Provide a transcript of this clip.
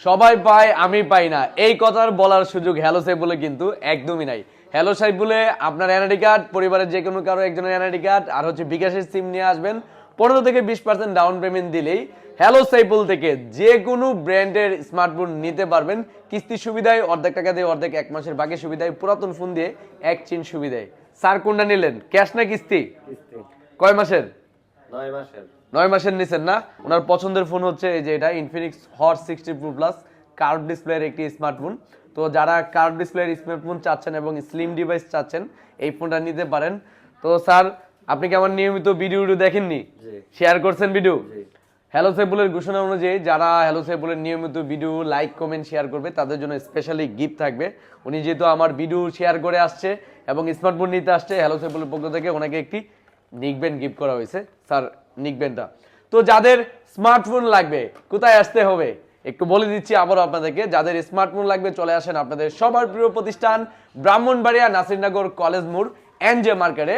সবাই পায় আমি পাই না, এই কথার বলার সুযোগ হ্যালো সাইফুলে কিন্তু একদমই নাই। হ্যালো সাইফুলে আপনার এনআইডি কার্ড, পরিবারের যে কোনো কারো একজনের এনআইডি কার্ড আর হচ্ছে বিকাশের সিম নিয়ে আসবেন। 15 থেকে 20% ডাউন পেমেন্ট দিলেই হ্যালো সাইফুল থেকে যে কোনো ব্র্যান্ডের স্মার্টফোন নিতে পারবেন। কিস্তি সুবিধায় অর্ধেক টাকা দিয়ে, অর্ধেক 1 মাসের বাকি সুবিধায়, পুরাতন ফোন দিয়ে এক্সচেঞ্জ সুবিধায়। স্যার কোনটা নিলেন, ক্যাশ না কিস্তি? কয় মাসের? 9 মাসের। 9 মাসের নিছেন না? ওনার পছন্দের ফোন হচ্ছে এই যে এটা Infinix hot 60 pro plus curve ডিসপ্লের একটি স্মার্টফোন। তো যারা কার্ভ ডিসপ্লের স্মার্টফোন চাচ্ছেন এবং স্লিম ডিভাইস চাচ্ছেন, এই ফোনটা নিতে পারেন। তো স্যার, আপনি কি আমার নিয়মিত ভিডিও দেখেননি? শেয়ার করছেন ভিডিও? হ্যালো সাইফুলের ঘোষণা অনুযায়ী যারা হ্যালো সাইফুলের নিয়মিত ভিডিও লাইক কমেন্ট শেয়ার করবে তাদের জন্য স্পেশালি গিফট থাকবে। উনি যেহেতু আমার ভিডিও শেয়ার করে আসছে এবং স্মার্টফোন নিতে আসছে, হ্যালো সাইফুলের পক্ষ থেকে ওনাকে একটি নিকবেন গিফট করা হয়েছে। স্যার নিকবেনটা তো যাদের স্মার্টফোন লাগবে কোথায় আসতে হবে একটু বলে দিচ্ছি আবারও আপনাদেরকে। যাদের স্মার্টফোন লাগবে চলে আসেন আপনাদের সবার প্রিয় প্রতিষ্ঠান ব্রাহ্মণবাড়িয়া নাসিরনগর কলেজ মোড় এনজে মার্কেটে।